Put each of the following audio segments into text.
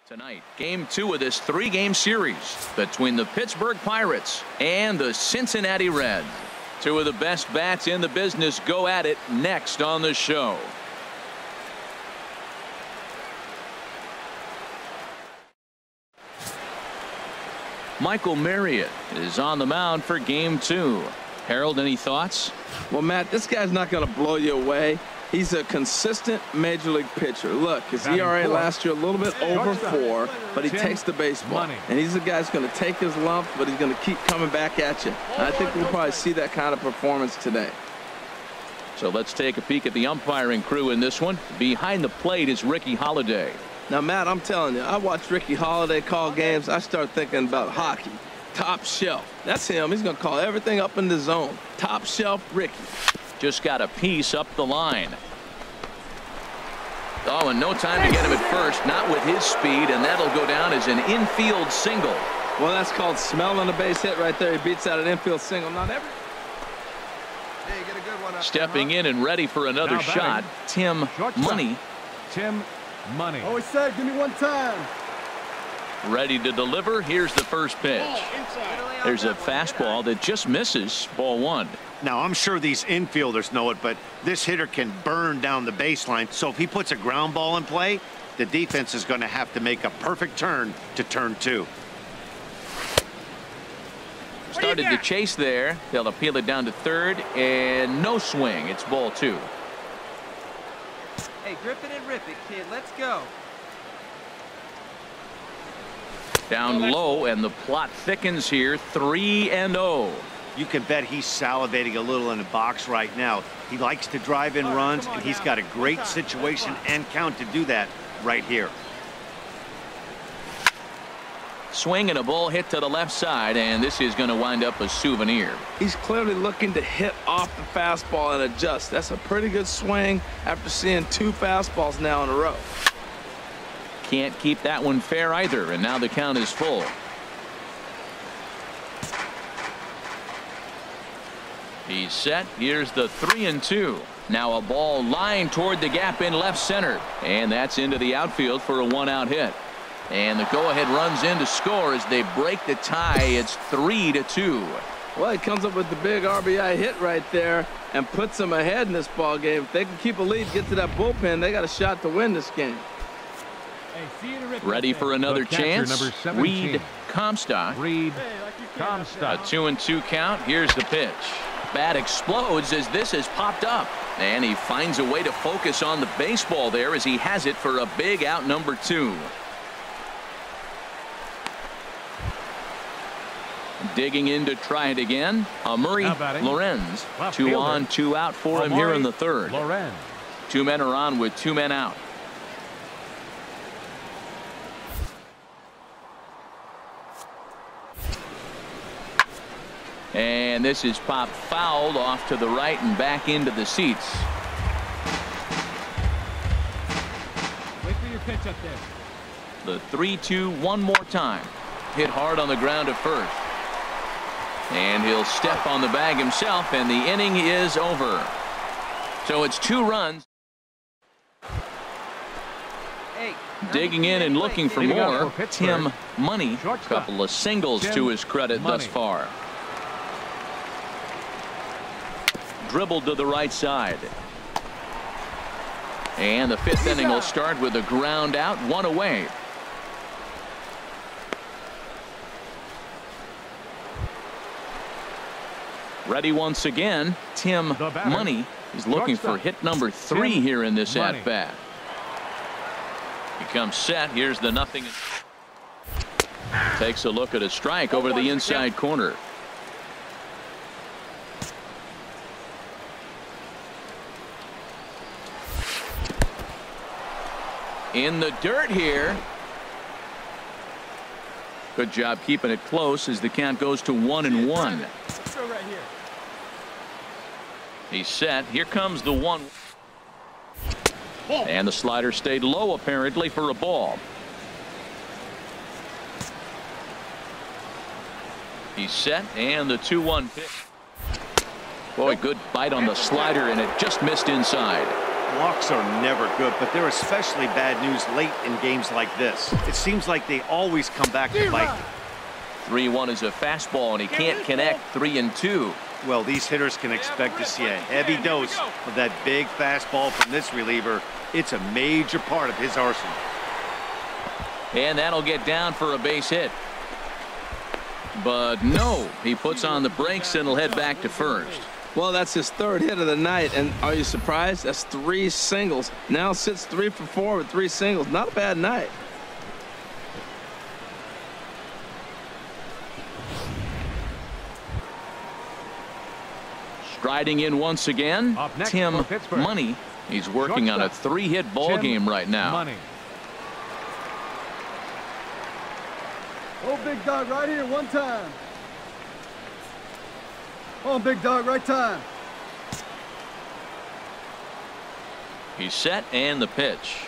Tonight, game 2 of this 3-game series between the Pittsburgh Pirates and the Cincinnati Reds. Two of the best bats in the business go at it next on the show. Michael Marriott is on the mound for game 2. Harold, any thoughts? Well, Matt, this guy's not going to blow you away. He's a consistent major league pitcher. Look, his ERA last year a little bit over 4, but he takes the baseball. And he's the guy that's going to take his lumps, but he's going to keep coming back at you. And I think we'll probably see that kind of performance today. So let's take a peek at the umpiring crew in this one. Behind the plate is Ricky Holiday. Now, Matt, I'm telling you, I watch Ricky Holiday call games. I start thinking about hockey. Top shelf. That's him. He's going to call everything up in the zone. Top shelf Ricky. Just got a piece up the line. Oh, and no time to get him at first, not with his speed, and that'll go down as an infield single. Well, that's called smelling a base hit right there. He beats out an infield single. Not every. Hey, get a good one up. Stepping in and ready for another shot, Tim Money. Tim Money. Oh, he said, give me one time. Ready to deliver. Here's the first pitch. There's a fastball that just misses. Ball 1. Now, I'm sure these infielders know it, but this hitter can burn down the baseline. So if he puts a ground ball in play, the defense is going to have to make a perfect turn to turn 2. Started the chase there. They'll appeal it down to third, and no swing. It's ball 2. Hey, grip it and rip it, kid. Let's go. Down low, and the plot thickens here. 3-0. You can bet he's salivating a little in the box right now. He likes to drive in runs, and he's got a great situation and count to do that right here. Swing and a ball hit to the left side, and this is going to wind up a souvenir. He's clearly looking to hit off the fastball and adjust. That's a pretty good swing after seeing 2 fastballs now in a row. Can't keep that one fair either, and now the count is full. He's set. Here's the 3-2. Now a ball lined toward the gap in left center, and that's into the outfield for a 1-out hit. And the go-ahead runs in to score as they break the tie. It's 3-2. Well, he comes up with the big RBI hit right there and puts them ahead in this ball game. If they can keep a lead, get to that bullpen, they got a shot to win this game. Ready for another chance. Reed Comstock. Reed Comstock. A 2-2 count. Here's the pitch. Bat explodes as this has popped up, and he finds a way to focus on the baseball there as he has it for a big out number 2. Digging in to try it again. Murray Lorenz. 2 on, 2 out for him here in the 3rd. Lorenz. 2 men are on with 2 men out. And this is popped fouled off to the right and back into the seats. Wait for your pitch up there. The 3-2 one more time. Hit hard on the ground at first. And he'll step on the bag himself, and the inning is over. So it's 2 runs. Digging in and looking for more. Tim Money. Couple of singles to his credit thus far. Dribbled to the right side. And the 5th inning will start with a ground out, 1 away. Ready once again. Tim Money is looking for hit number 3 here in this at bat. He comes set. Here's the 0. Takes a look at a strike over the inside corner. In the dirt here. Good job keeping it close as the count goes to 1-1. He's set. Here comes the 1. And the slider stayed low apparently for a ball. He's set, and the 2-1 pitch. Boy, good bite on the slider, and it just missed inside. Walks are never good, but they're especially bad news late in games like this. It seems like they always come back to bite. 3-1 is a fastball, and he can't connect. 3-2. Well, these hitters can expect to see a heavy dose of that big fastball from this reliever. It's a major part of his arsenal. And that'll get down for a base hit. But no, he puts on the brakes and will head back to first. Well, that's his third hit of the night, and are you surprised? That's 3 singles. Now sits 3 for 4 with 3 singles. Not a bad night. Striding in once again, Tim Money. He's working on a 3-hit ball game right now. Money. Oh, big dog, right here, one time. Oh, big dog, right time. He's set, and the pitch.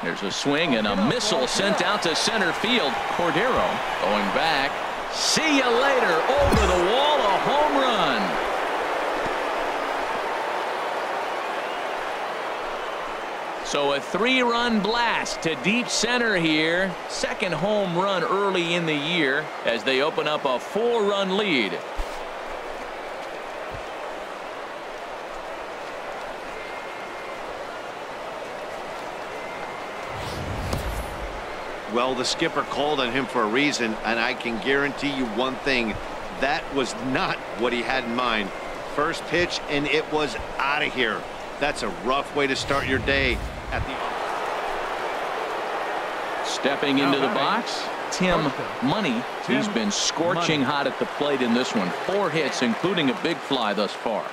There's a swing and a missile sent out to center field. Cordero going back. See you later. Over the wall, a home run. So a 3-run blast to deep center here. Second home run early in the year as they open up a 4-run lead. Well, the skipper called on him for a reason, and I can guarantee you one thing. That was not what he had in mind. First pitch, and it was out of here. That's a rough way to start your day. Stepping into the box, Tim Money. He's been scorching hot at the plate in this one. 4 hits, including a big fly thus far.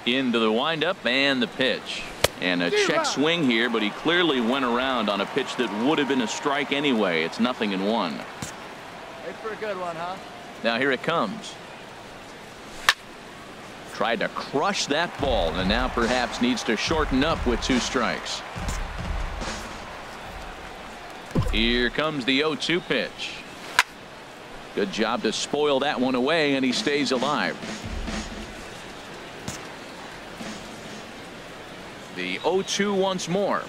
Into the windup and the pitch. And a check swing here, but he clearly went around on a pitch that would have been a strike anyway. It's 0-1. Wait for a good one, huh? Now here it comes. Tried to crush that ball, and now perhaps needs to shorten up with 2 strikes. Here comes the 0-2 pitch. Good job to spoil that one away, and he stays alive. The 0-2 once more.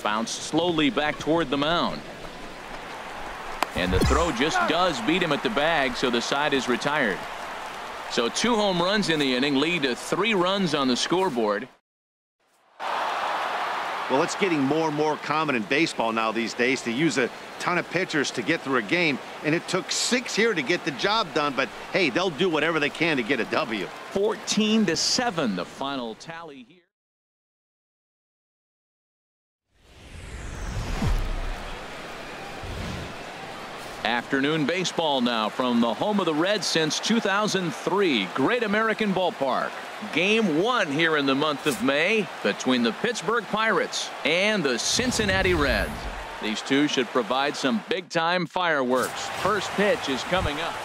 Bounced slowly back toward the mound. And the throw just does beat him at the bag, so the side is retired. So 2 home runs in the inning lead to 3 runs on the scoreboard. Well, it's getting more and more common in baseball now these days to use a ton of pitchers to get through a game, and it took 6 here to get the job done, but hey, they'll do whatever they can to get a W. 14-7 the final tally here. Afternoon baseball now from the home of the Reds since 2003, Great American Ballpark. Game 1 here in the month of May between the Pittsburgh Pirates and the Cincinnati Reds. These two should provide some big-time fireworks. First pitch is coming up.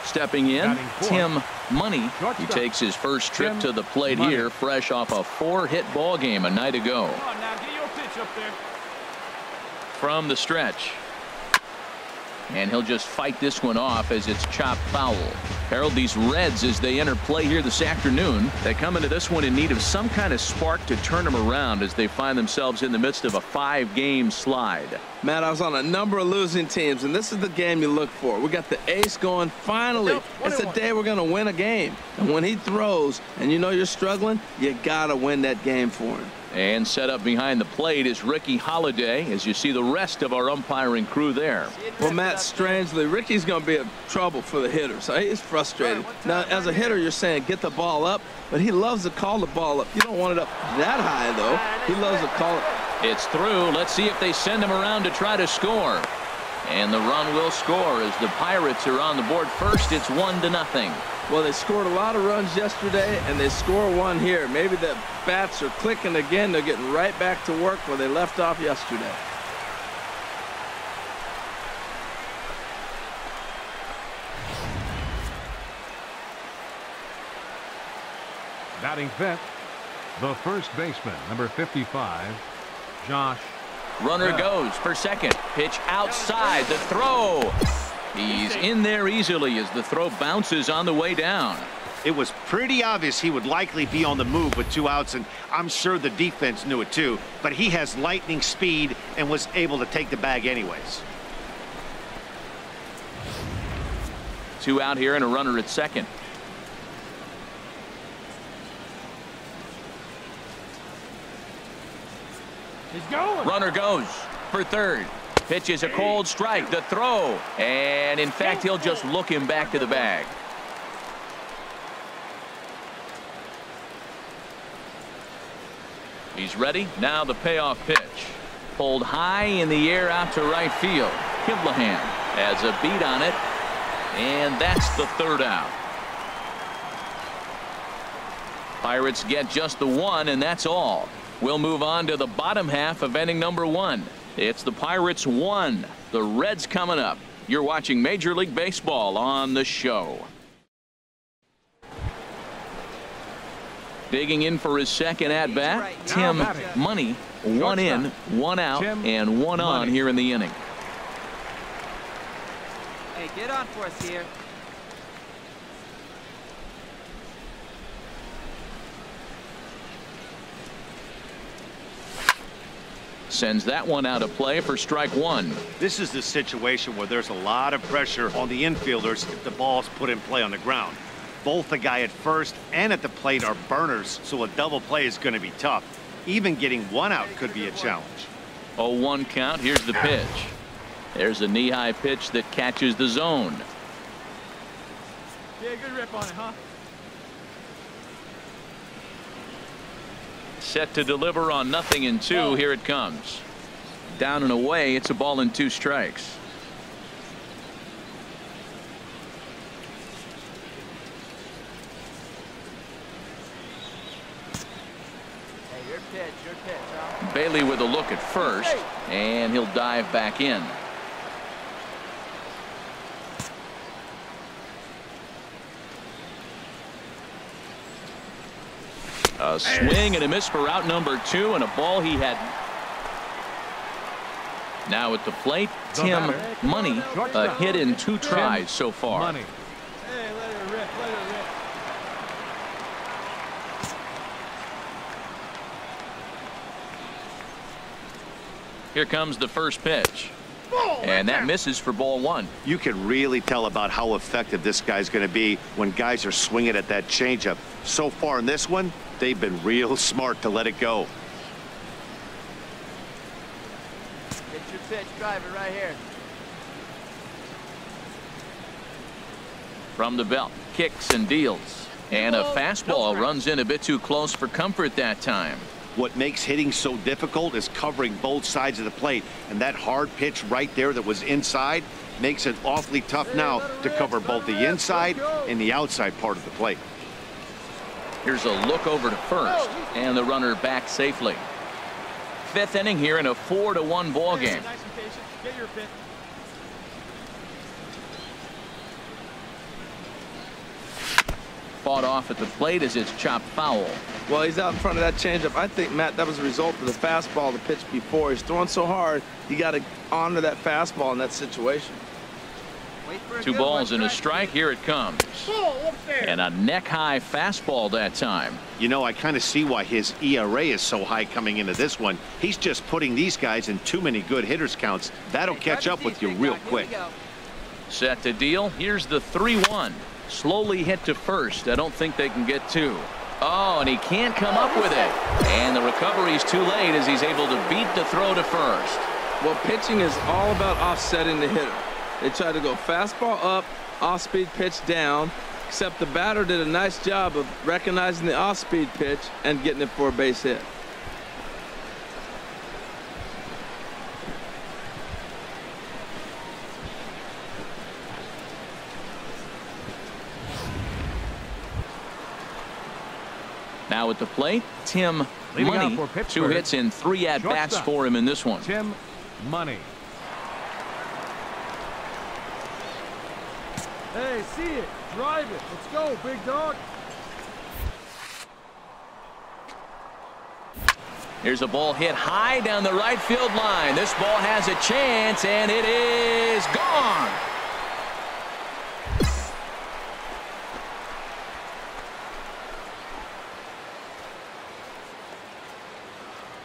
Stepping in, Tim Money. He takes his first trip to the plate here, fresh off a 4-hit ball game a night ago. Come on now, get your pitch up there. From the stretch. And he'll just fight this one off as it's chopped foul. Harold, these Reds, as they enter play here this afternoon, they come into this one in need of some kind of spark to turn them around as they find themselves in the midst of a 5-game slide. Matt, I was on a number of losing teams, and this is the game you look for. We got the ace going. Finally, it's the day we're going to win a game. And when he throws and you know you're struggling, you got to win that game for him. And set up behind the plate is Ricky Holiday, as you see the rest of our umpiring crew there. Well, Matt, strangely, Ricky's going to be a trouble for the hitter, so he's frustrated. Now, as a hitter, you're saying get the ball up, but he loves to call the ball up. You don't want it up that high, though. He loves to call it. It's through. Let's see if they send him around to try to score. And the run will score as the Pirates are on the board first. It's 1-0. Well, they scored a lot of runs yesterday, and they score one here. Maybe the bats are clicking again. They're getting right back to work where they left off yesterday. Batting fifth, the first baseman, number 55, Josh. Runner goes for second. Pitch outside. The throw. He's in there easily as the throw bounces on the way down. It was pretty obvious he would likely be on the move with 2 outs, and I'm sure the defense knew it too, but he has lightning speed and was able to take the bag anyways. 2 out here and a runner at second. He's going. Runner goes for third. Pitch is a cold strike. The throw. And in fact, he'll just look him back to the bag. He's ready. Now the payoff pitch. Pulled high in the air out to right field. Kiblahan has a beat on it. And that's the 3rd out. Pirates get just the 1, and that's all. We'll move on to the bottom half of inning number 1. It's the Pirates 1, the Reds coming up. You're watching Major League Baseball on the show. Digging in for his second at bat, Tim Money. 1 in, 1 out, and 1 on here in the inning. Hey, get on for us here. Sends that one out of play for strike 1. This is the situation where there's a lot of pressure on the infielders if the ball's put in play on the ground. Both the guy at first and at the plate are burners, so a double play is going to be tough. Even getting 1 out could be a challenge. 0-1 count. Here's the pitch. There's a knee-high pitch that catches the zone. Yeah, good rip on it, huh? Set to deliver on 0-2. Here it comes. Down and away. It's a ball and 2 strikes. Hey, your pitch, huh? Bailey with a look at first, and he'll dive back in. A swing and a miss for out number 2, and a ball he had. Now at the plate, Tim Money, a hit in 2 tries so far. Money. Hey, let her rip, let her rip. Here comes the first pitch. And that misses for ball 1. You can really tell about how effective this guy's going to be when guys are swinging at that changeup. So far in this one, they've been real smart to let it go. Get your pitch, drive it right here. From the belt, kicks and deals. And a fastball runs in a bit too close for comfort that time. What makes hitting so difficult is covering both sides of the plate, and that hard pitch right there that was inside makes it awfully tough now to cover both the inside and the outside part of the plate. Here's a look over to first, and the runner back safely. 5th inning here in a 4-1 ball game. Nice and patient. Get your pitch. Fought off at the plate as it's chopped foul. Well, he's out in front of that changeup. I think, Matt, that was a result of the fastball, the pitch before. He's throwing so hard, you got to honor that fastball in that situation. 2 balls and a strike. Here it comes. And a neck-high fastball that time. You know, I kind of see why his ERA is so high coming into this one. He's just putting these guys in too many good hitters counts. That'll catch up with you real quick. Set to deal. Here's the 3-1. Slowly hit to first. I don't think they can get 2. Oh, and he can't come up with it. And the recovery's too late as he's able to beat the throw to first. Well, pitching is all about offsetting the hitter. They try to go fastball up, off-speed pitch down, except the batter did a nice job of recognizing the off-speed pitch and getting it for a base hit. Now at the plate, Tim Money. 2 hits in 3 at-bats for him in this one. Tim Money. Hey, see it. Drive it. Let's go, big dog. Here's a ball hit high down the right field line. This ball has a chance, and it is gone.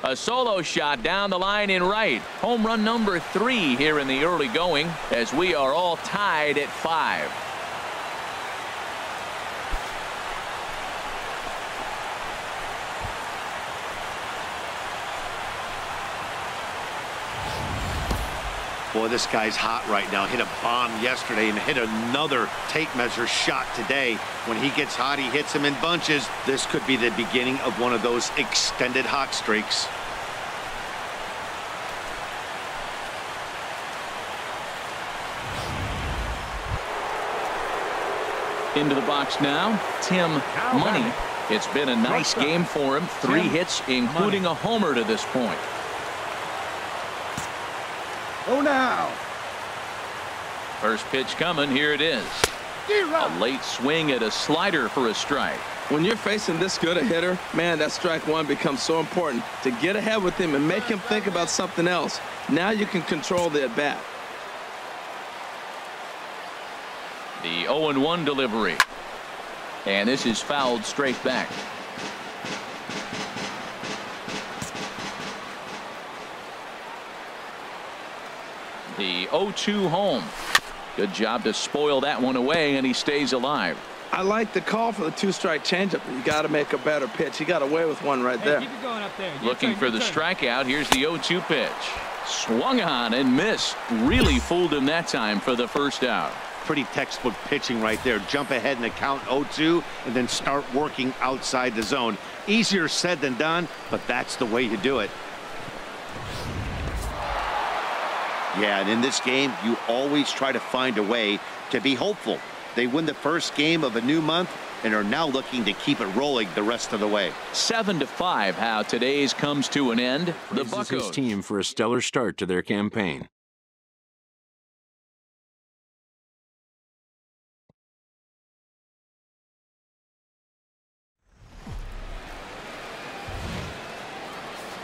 A solo shot down the line in right. Home run number 3 here in the early going as we are all tied at 5. Boy, this guy's hot right now. Hit a bomb yesterday and hit another tape measure shot today. When he gets hot, he hits them in bunches. This could be the beginning of one of those extended hot streaks. Into the box now, Tim Money. It's been a nice game for him. 3 hits, including a homer to this point. Oh, now. First pitch coming. Here it is. A late swing at a slider for a strike. When you're facing this good a hitter, man, that strike one becomes so important to get ahead with him and make him think about something else. Now you can control the at bat. The 0-1 delivery. And this is fouled straight back. The 0-2 home. Good job to spoil that one away, and he stays alive. I like the call for the 2-strike changeup. You got to make a better pitch. He got away with one right there. Keep it going up there. Looking for the strikeout. Here's the 0-2 pitch. Swung on and missed. Really fooled him that time for the first out. Pretty textbook pitching right there. Jump ahead and count 0-2 and then start working outside the zone. Easier said than done, but that's the way you do it. Yeah, and in this game, you always try to find a way to be hopeful. They win the first game of a new month and are now looking to keep it rolling the rest of the way. 7-5, how today's comes to an end. The Buccos. His team for a stellar start to their campaign.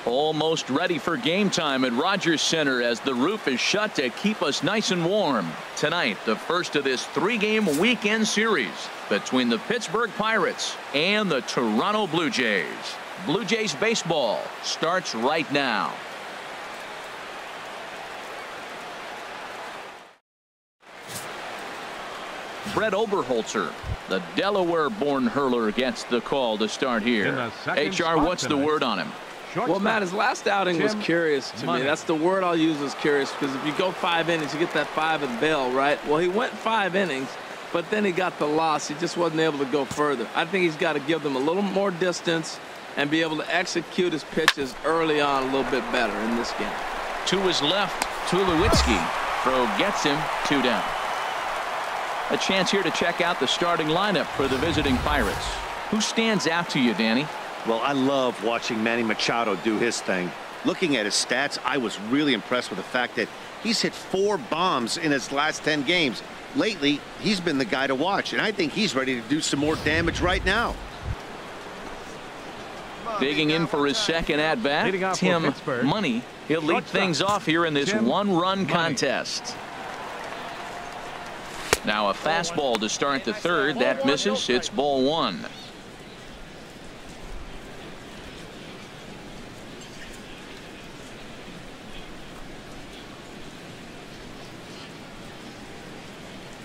Almost ready for game time at Rogers Center as the roof is shut to keep us nice and warm. Tonight, the first of this 3-game weekend series between the Pittsburgh Pirates and the Toronto Blue Jays. Blue Jays baseball starts right now. Brett Oberholzer, the Delaware-born hurler, gets the call to start here. HR, what's the word on him? Well, Matt, his last outing was curious to me. That's the word I'll use, is curious, because if you go 5 innings, you get that 5 and bail, right? Well, he went 5 innings, but then he got the loss. He just wasn't able to go further. I think he's got to give them a little more distance and be able to execute his pitches early on a little bit better in this game. To his left, Tulowitzki. Throw gets him, 2 down. A chance here to check out the starting lineup for the visiting Pirates. Who stands out to you, Danny? Well, I love watching Manny Machado do his thing. Looking at his stats, I was really impressed with the fact that he's hit 4 bombs in his last 10 games. Lately, he's been the guy to watch, and I think he's ready to do some more damage right now. Digging in for his second at-bat, Tim Money. He'll lead things off here in this one-run contest. Now a fastball to start the third. That misses. It's ball 1.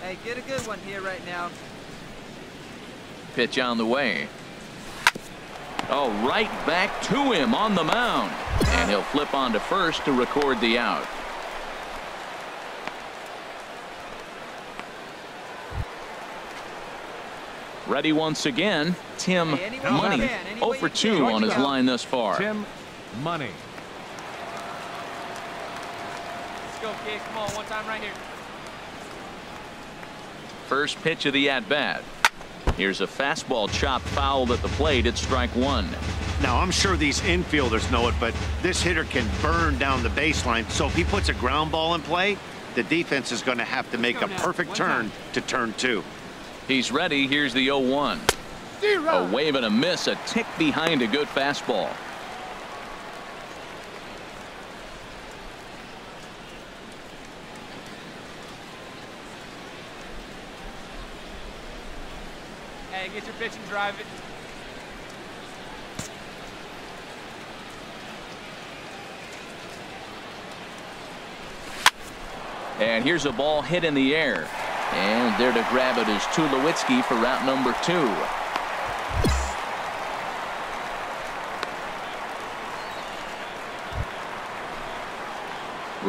Hey, get a good one here right now. Pitch on the way. Oh, right back to him on the mound. And he'll flip on to first to record the out. Ready once again, Tim Money. 0 for 2 on his line thus far. Tim Money. Let's go, kid. Come on, one time right here. First pitch of the at-bat. Here's a fastball chopped foul at the plate. It's strike 1. Now, I'm sure these infielders know it, but this hitter can burn down the baseline. So if he puts a ground ball in play, the defense is going to have to make a perfect turn to turn 2. He's ready. Here's the 0-1. A wave and a miss. A tick behind a good fastball. Hey, get your pitch and drive it. And here's a ball hit in the air. And there to grab it is Tulowitzki for route number 2.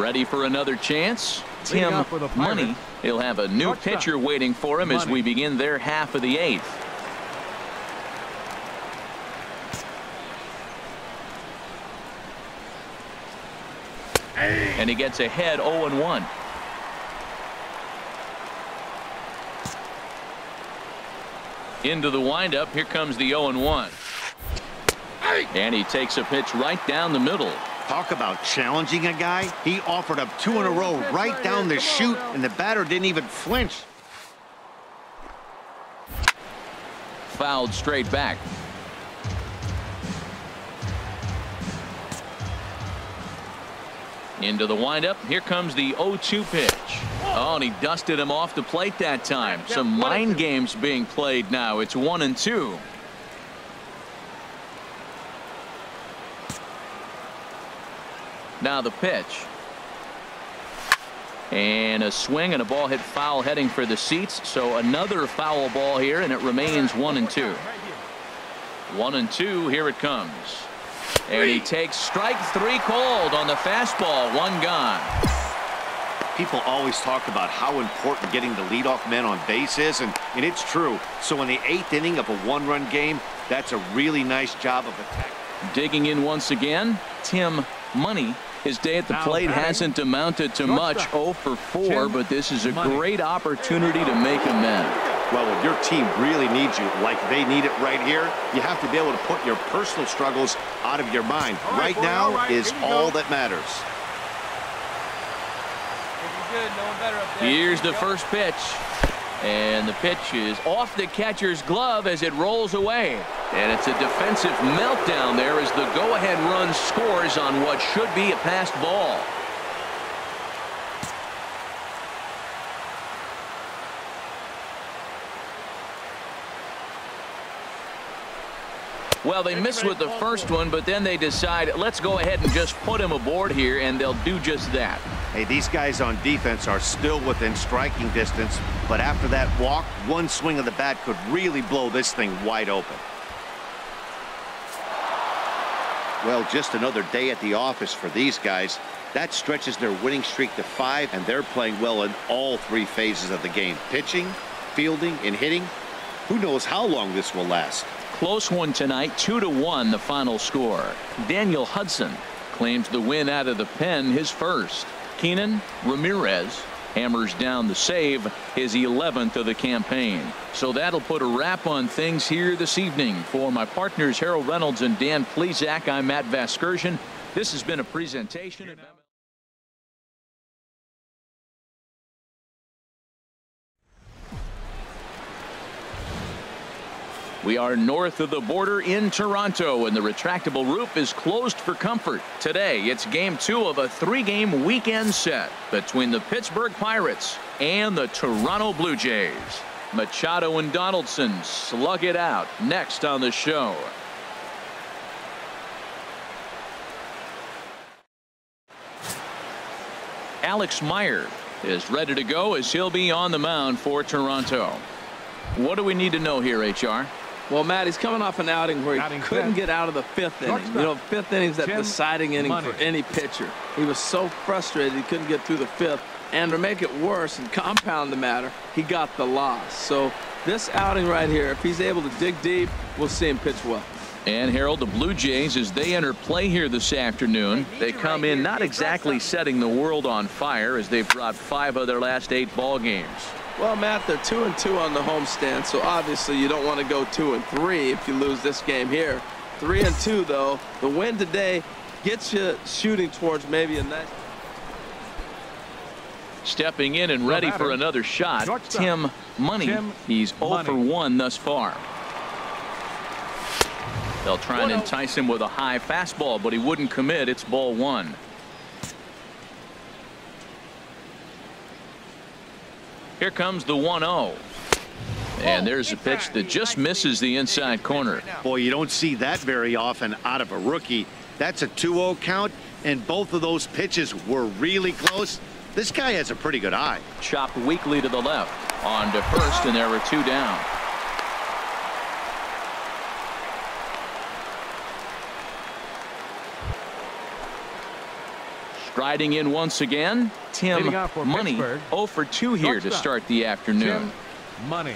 Ready for another chance? Tim Money. He'll have a new pitcher waiting for him as we begin their half of the 8th. And he gets ahead 0-1. Into the windup. Here comes the 0-1. And he takes a pitch right down the middle. Talk about challenging a guy. He offered up 2 in a row right down the chute, and the batter didn't even flinch. Fouled straight back. Into the windup. Here comes the 0-2 pitch. Oh, and he dusted him off the plate that time. Some mind games being played now. It's 1-2. Now the pitch. And a swing and a ball hit foul heading for the seats. So another foul ball here, and it remains 1-2. 1-2. Here it comes. And he takes strike 3 called on the fastball. 1 gone. People always talk about how important getting the leadoff man on base is, and it's true. So in the 8th inning of a 1-run game, that's a really nice job of attack. Digging in once again, Tim Money. His day at the plate hasn't amounted to much. 0 for 4, but this is a great opportunity to make amends. Well, when your team really needs you, like they need it right here, you have to be able to put your personal struggles out of your mind. Right now is all that matters. Here's the first pitch. And the pitch is off the catcher's glove as it rolls away. And it's a defensive meltdown there as the go-ahead run scores on what should be a passed ball. Well, they missed with the first one, but then they decide, let's go ahead and just put him aboard here, and they'll do just that. Hey, these guys on defense are still within striking distance, but after that walk, one swing of the bat could really blow this thing wide open. Well, just another day at the office for these guys. That stretches their winning streak to 5, and they're playing well in all 3 phases of the game. Pitching, fielding, and hitting. Who knows how long this will last? Close one tonight, 2-1 the final score. Daniel Hudson claims the win out of the pen, his first. Keenan Ramirez hammers down the save, his 11th of the campaign. So that'll put a wrap on things here this evening. For my partners Harold Reynolds and Dan Plesac, I'm Matt Vasgersian. This has been a presentation of We are north of the border in Toronto, and the retractable roof is closed for comfort. Today, it's game 2 of a 3-game weekend set between the Pittsburgh Pirates and the Toronto Blue Jays. Machado and Donaldson slug it out next on the show. Alex Meyer is ready to go as he'll be on the mound for Toronto. What do we need to know here, HR? Well, Matt, he's coming off an outing where he couldn't get out of the 5th inning. You know, 5th inning's that deciding inning for any pitcher. He was so frustrated he couldn't get through the 5th. And to make it worse and compound the matter, he got the loss. So this outing right here, if he's able to dig deep, we'll see him pitch well. And Harold, the Blue Jays, as they enter play here this afternoon, they come in not exactly setting the world on fire as they've dropped 5 of their last 8 ball games. Well, Matt, they're 2-2 on the homestand, so obviously you don't want to go 2-3 if you lose this game here. 3-2, though. The win today gets you shooting towards maybe a nice. Stepping in and ready for another shot, Tim Money. He's 0 for 1 thus far. They'll try and entice him with a high fastball, but he wouldn't commit. It's ball 1. Here comes the 1-0. And there's a pitch that just misses the inside corner. Boy, you don't see that very often out of a rookie. That's a 2-0 count, and both of those pitches were really close. This guy has a pretty good eye. Chopped weakly to the left. On to first, and there were 2 down. Striding in once again, Tim Money. 0 for 2 here to start the afternoon. Tim Money.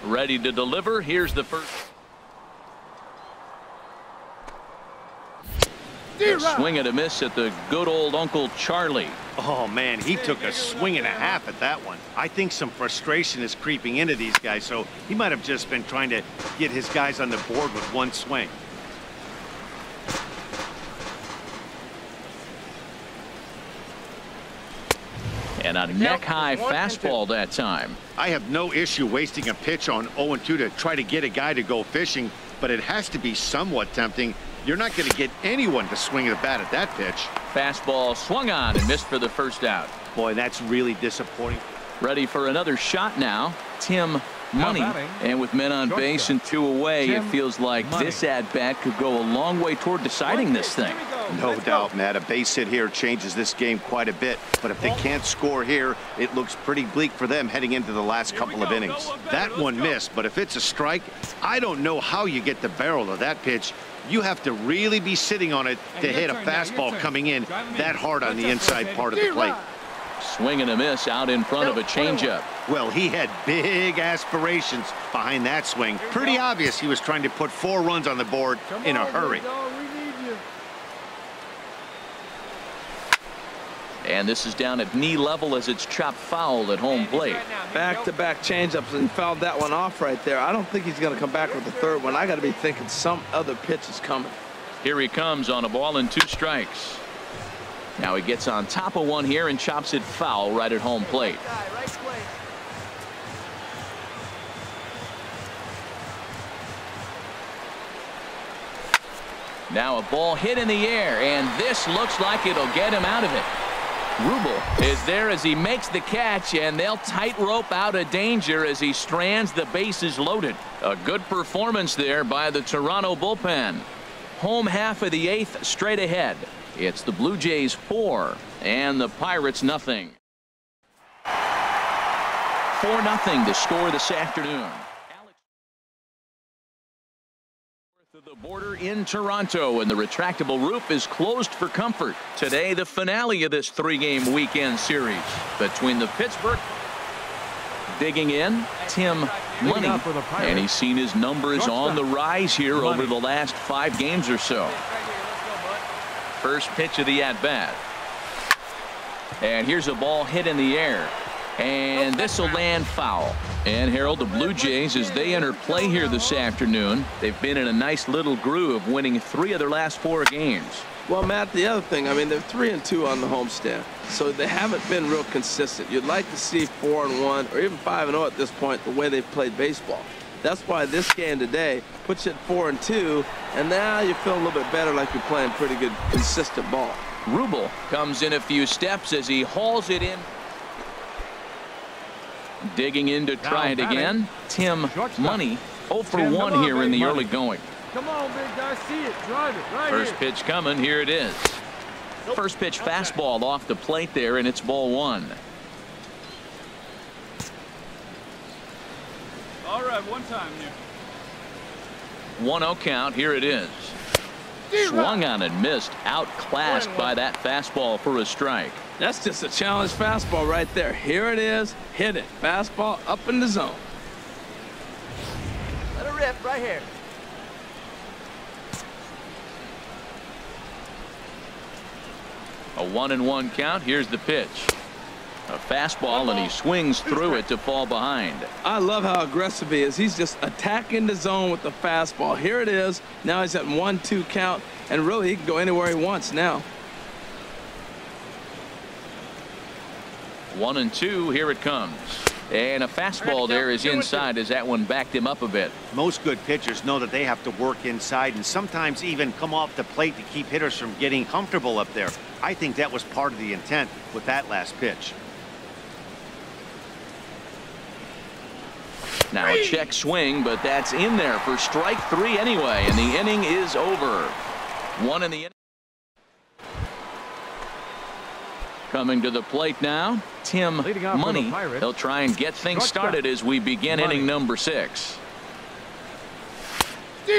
Ready to deliver. Here's the first. A swing and a miss at the good old Uncle Charlie. Oh, man, he took a swing and a half at that one. I think some frustration is creeping into these guys, so he might have just been trying to get his guys on the board with one swing. And a neck-high fastball that time. I have no issue wasting a pitch on 0-2 to try to get a guy to go fishing, but it has to be somewhat tempting. You're not going to get anyone to swing the bat at that pitch. Fastball swung on and missed for the first out. Boy, that's really disappointing. Ready for another shot now. Tim Money. And with men on base and 2 away, it feels like this at-bat could go a long way toward deciding this thing. No doubt, Matt. A base hit here changes this game quite a bit. But if they can't score here, it looks pretty bleak for them heading into the last couple of innings. That one missed, but if it's a strike, I don't know how you get the barrel of that pitch. You have to really be sitting on it to hit a fastball coming in that hard on the inside part of the plate. Swing and a miss out in front of a changeup. Well, he had big aspirations behind that swing. Pretty obvious he was trying to put 4 runs on the board in a hurry. And this is down at knee level as it's chopped foul at home plate. Back-to-back changeups, and he fouled that one off right there. I don't think he's going to come back with the 3rd one. I got to be thinking some other pitch is coming. Here he comes on a ball and 2 strikes. Now he gets on top of one here and chops it foul right at home plate. Now a ball hit in the air, and this looks like it'll get him out of it. Rubel is there as he makes the catch, and they'll tightrope out of danger as he strands the bases loaded. A good performance there by the Toronto bullpen. Home half of the 8th straight ahead. It's the Blue Jays 4 and the Pirates nothing. 4-0 to score this afternoon. The border in Toronto, and the retractable roof is closed for comfort. Today, the finale of this 3-game weekend series between the Pittsburgh. Digging in, Tim Money, and he's seen his numbers on the rise here over the last 5 games or so. First pitch of the at-bat. And here's a ball hit in the air. And this will land foul. And Harold, the Blue Jays, as they enter play here this afternoon, they've been in a nice little groove, winning 3 of their last 4 games. Well, Matt, the other thing, I mean, they're 3-2 on the homestand, so they haven't been real consistent. You'd like to see 4-1 or even 5-0 at this point, the way they've played baseball. That's why this game today puts you at 4-2, and now you feel a little bit better, like you're playing pretty good, consistent ball. Rubel comes in a few steps as he hauls it in. Digging in to try it again. Tim Money 0 for 1 here in the early going. Come on, big guy, see it, drive it right First pitch coming, here it is. First pitch fastball off the plate there, and it's ball 1. All right, one time here. 1-0 count, here it is. Swung on and missed, outclassed by that fastball for a strike. That's just a challenge fastball right there. Here it is. Hit it. Fastball up in the zone. Let it rip right here. A 1-1 count. Here's the pitch. A fastball, and he swings through it to fall behind. I love how aggressive he is. He's just attacking the zone with the fastball. Here it is. Now he's at 1-2 count, and really he can go anywhere he wants now. 1-2. Here it comes. And a fastball there is inside as that one backed him up a bit. Most good pitchers know that they have to work inside and sometimes even come off the plate to keep hitters from getting comfortable up there. I think that was part of the intent with that last pitch. Now a check swing, but that's in there for strike 3 anyway, and the inning is over. 1 in the inning. Coming to the plate now, Tim Money. He'll try and get things started as we begin inning number 6.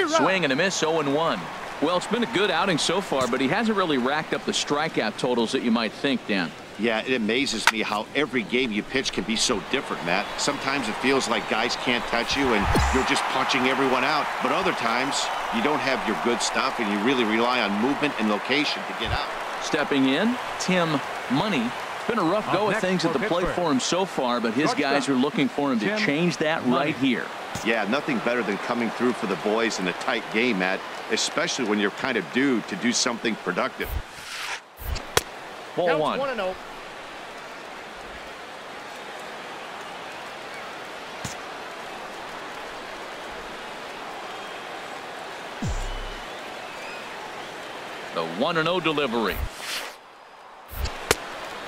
Swing and a miss, 0-1. Well, it's been a good outing so far, but he hasn't really racked up the strikeout totals that you might think, Dan. Yeah, it amazes me how every game you pitch can be so different, Matt. Sometimes it feels like guys can't touch you and you're just punching everyone out. But other times you don't have your good stuff and you really rely on movement and location to get out. Stepping in, Tim Money. It's been a rough go of things at the plate for him so far, but his guys are looking for him to change that right here. Yeah, nothing better than coming through for the boys in a tight game, Matt, especially when you're kind of due to do something productive. Ball 1. 1-0. The 1-0 delivery.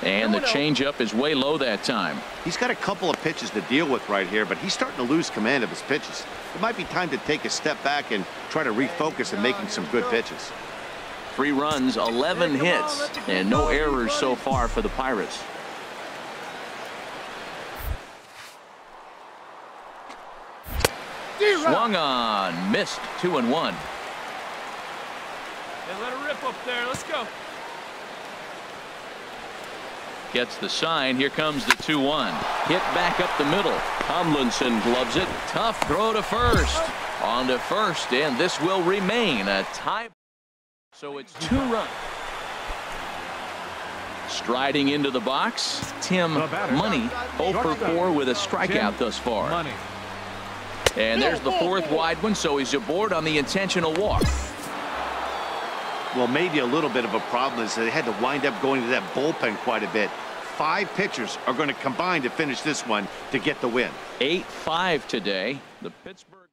And the changeup is way low that time. He's got a couple of pitches to deal with right here, but he's starting to lose command of his pitches. It might be time to take a step back and try to refocus on making some good pitches. 3 runs, 11 hits, and no errors so far for the Pirates. Swung on, missed, 2-1. Hey, let her rip up there. Let's go. Gets the sign. Here comes the 2-1. Hit back up the middle. Tomlinson gloves it. Tough throw to first. On to first, and this will remain a tie. So it's 2 runs. Striding into the box, Tim Money, 0 for 4 with a strikeout thus far. And there's the 4th wide one, so he's aboard on the intentional walk. Well, maybe a little bit of a problem is they had to wind up going to that bullpen quite a bit. 5 pitchers are going to combine to finish this one to get the win. 8-5 today. The Pittsburgh